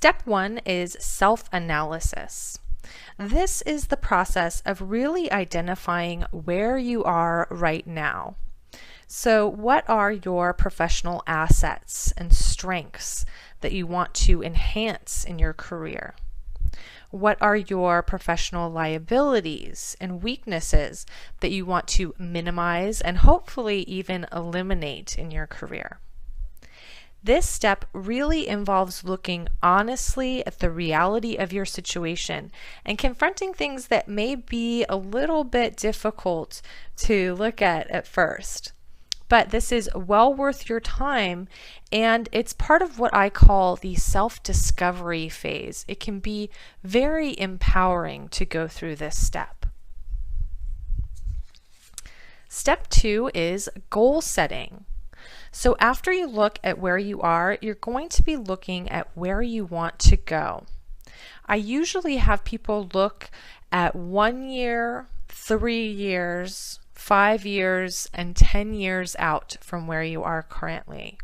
Step one is self-analysis. This is the process of really identifying where you are right now. So what are your professional assets and strengths that you want to enhance in your career? What are your professional liabilities and weaknesses that you want to minimize and hopefully even eliminate in your career? This step really involves looking honestly at the reality of your situation and confronting things that may be a little bit difficult to look at first. But this is well worth your time, and it's part of what I call the self-discovery phase. It can be very empowering to go through this step. Step two is goal setting. So after you look at where you are, you're going to be looking at where you want to go. I usually have people look at 1 year, 3 years, 5 years, and 10 years out from where you are currently.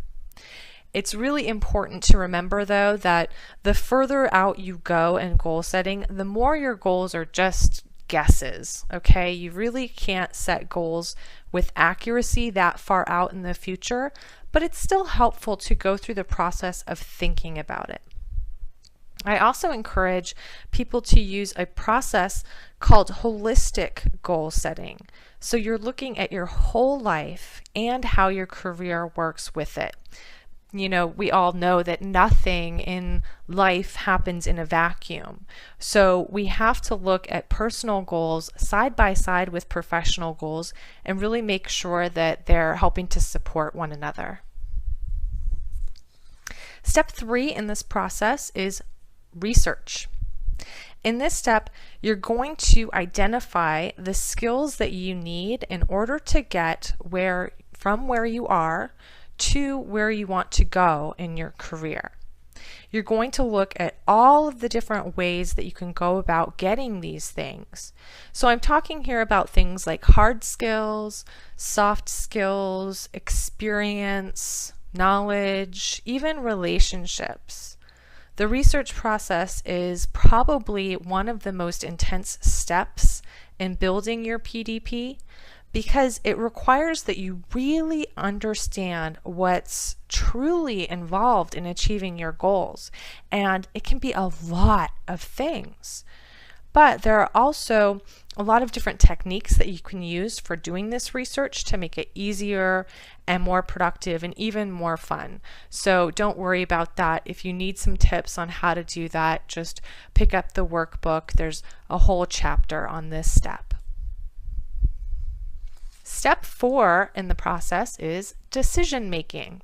It's really important to remember, though, that the further out you go in goal setting, the more your goals are just guesses, okay? You really can't set goals with accuracy that far out in the future, but it's still helpful to go through the process of thinking about it. I also encourage people to use a process called holistic goal setting. So you're looking at your whole life and how your career works with it. You know, we all know that nothing in life happens in a vacuum. So we have to look at personal goals side by side with professional goals and really make sure that they're helping to support one another. Step three in this process is research. In this step, you're going to identify the skills that you need in order to get from where you are to where you want to go in your career. You're going to look at all of the different ways that you can go about getting these things. So I'm talking here about things like hard skills, soft skills, experience, knowledge, even relationships. The research process is probably one of the most intense steps in building your PDP because it requires that you really understand what's truly involved in achieving your goals. And it can be a lot of things. But there are also a lot of different techniques that you can use for doing this research to make it easier and more productive and even more fun. So don't worry about that. If you need some tips on how to do that, just pick up the workbook. There's a whole chapter on this step. Step four in the process is decision making.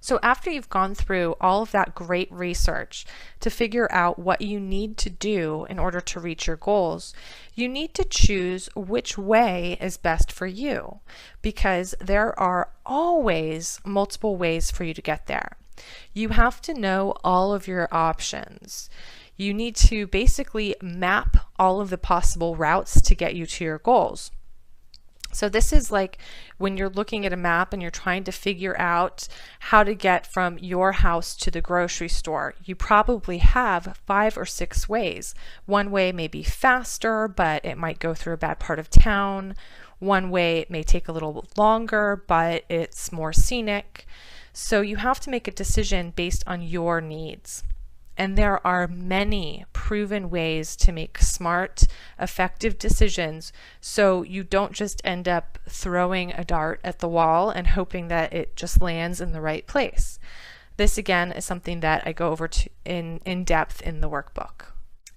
So after you've gone through all of that great research to figure out what you need to do in order to reach your goals, you need to choose which way is best for you, because there are always multiple ways for you to get there. You have to know all of your options. You need to basically map all of the possible routes to get you to your goals. So this is like when you're looking at a map and you're trying to figure out how to get from your house to the grocery store. You probably have 5 or 6 ways. One way may be faster, but it might go through a bad part of town. One way it may take a little longer, but it's more scenic. So you have to make a decision based on your needs. And there are many proven ways to make smart, effective decisions so you don't just end up throwing a dart at the wall and hoping that it just lands in the right place. This again is something that I go over in depth in the workbook.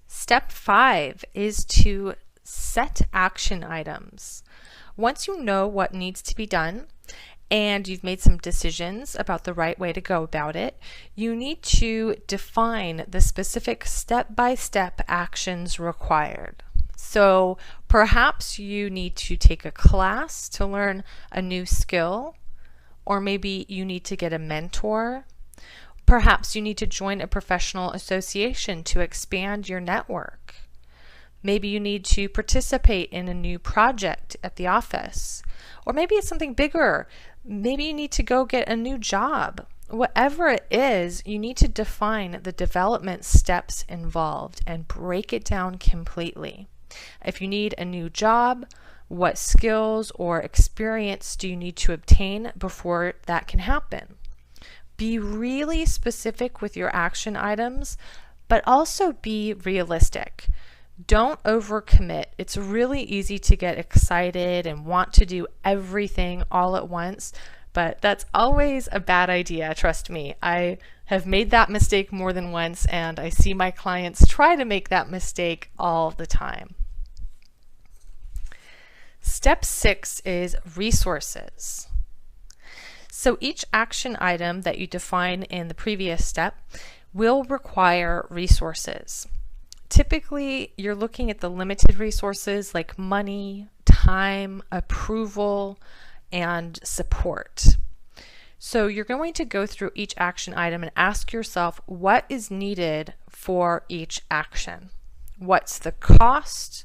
Step 5 is to set action items. Once you know what needs to be done, and you've made some decisions about the right way to go about it, you need to define the specific step-by-step actions required. So perhaps you need to take a class to learn a new skill, or maybe you need to get a mentor. Perhaps you need to join a professional association to expand your network. Maybe you need to participate in a new project at the office. Or maybe it's something bigger. Maybe you need to go get a new job, whatever it is, you need to define the development steps involved and break it down completely. If you need a new job, what skills or experience do you need to obtain before that can happen? Be really specific with your action items, but also be realistic. Don't overcommit. It's really easy to get excited and want to do everything all at once, but that's always a bad idea, trust me. I have made that mistake more than once, and I see my clients try to make that mistake all the time. Step 6 is resources. So each action item that you define in the previous step will require resources. Typically, you're looking at the limited resources like money, time, approval, and support. So you're going to go through each action item and ask yourself what is needed for each action. What's the cost?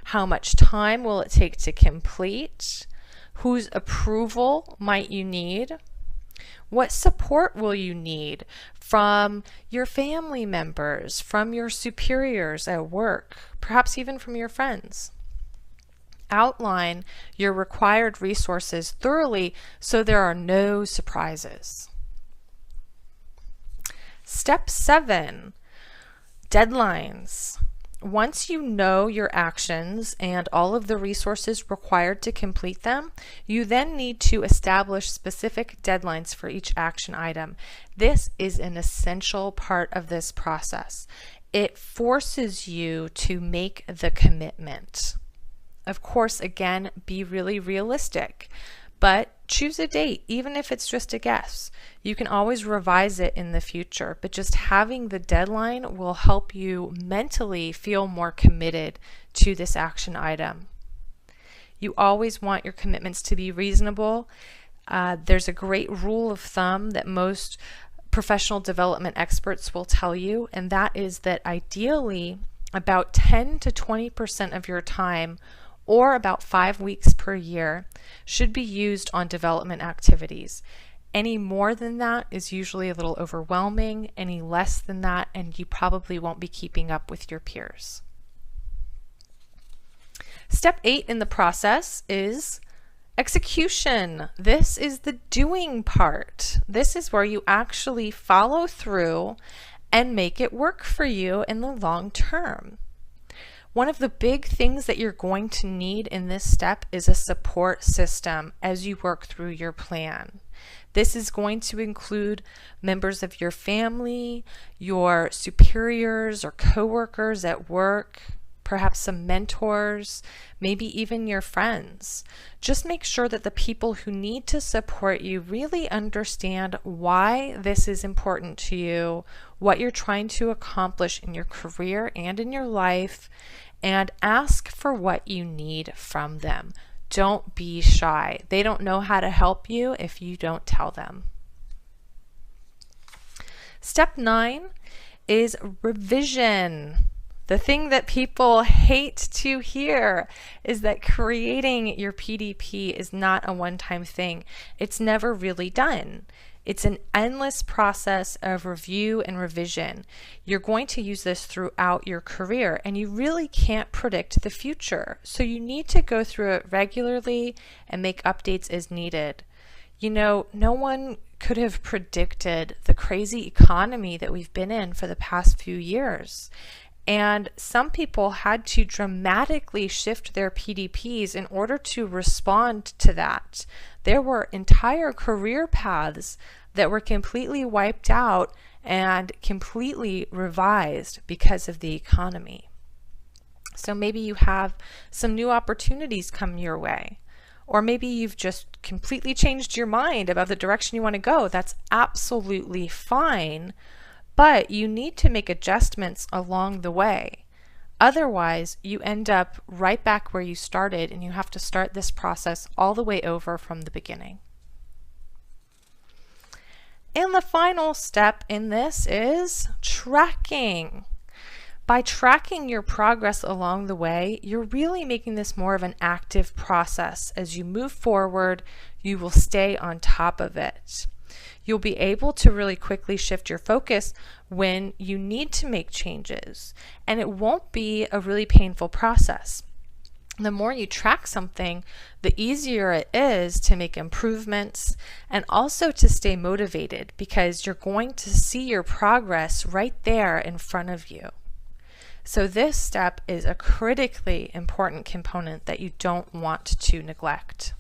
How much time will it take to complete? Whose approval might you need? What support will you need from your family members, from your superiors at work, perhaps even from your friends? Outline your required resources thoroughly so there are no surprises. Step 7, deadlines. Once you know your actions and all of the resources required to complete them, you then need to establish specific deadlines for each action item. This is an essential part of this process. It forces you to make the commitment. Of course, again, be really realistic, but choose a date, even if it's just a guess. You can always revise it in the future, but just having the deadline will help you mentally feel more committed to this action item. You always want your commitments to be reasonable. There's a great rule of thumb that most professional development experts will tell you, and that is that ideally about 10 to 20% of your time, or about 5 weeks per year, should be used on development activities. Any more than that is usually a little overwhelming. Any less than that, and you probably won't be keeping up with your peers. Step 8 in the process is execution. This is the doing part. This is where you actually follow through and make it work for you in the long term. One of the big things that you're going to need in this step is a support system as you work through your plan. This is going to include members of your family, your superiors or coworkers at work, perhaps some mentors, maybe even your friends. Just make sure that the people who need to support you really understand why this is important to you, what you're trying to accomplish in your career and in your life, and ask for what you need from them. Don't be shy. They don't know how to help you if you don't tell them. Step 9 is revision. The thing that people hate to hear is that creating your PDP is not a one-time thing. It's never really done. It's an endless process of review and revision. You're going to use this throughout your career, and you really can't predict the future. So you need to go through it regularly and make updates as needed. You know, no one could have predicted the crazy economy that we've been in for the past few years. And some people had to dramatically shift their PDPs in order to respond to that. There were entire career paths that were completely wiped out and completely revised because of the economy. So maybe you have some new opportunities come your way, or maybe you've just completely changed your mind about the direction you want to go. That's absolutely fine. But you need to make adjustments along the way. Otherwise, you end up right back where you started, and you have to start this process all the way over from the beginning. And the final step in this is tracking. By tracking your progress along the way, you're really making this more of an active process. As you move forward, you will stay on top of it. You'll be able to really quickly shift your focus when you need to make changes, and it won't be a really painful process. The more you track something, the easier it is to make improvements and also to stay motivated, because you're going to see your progress right there in front of you. So this step is a critically important component that you don't want to neglect.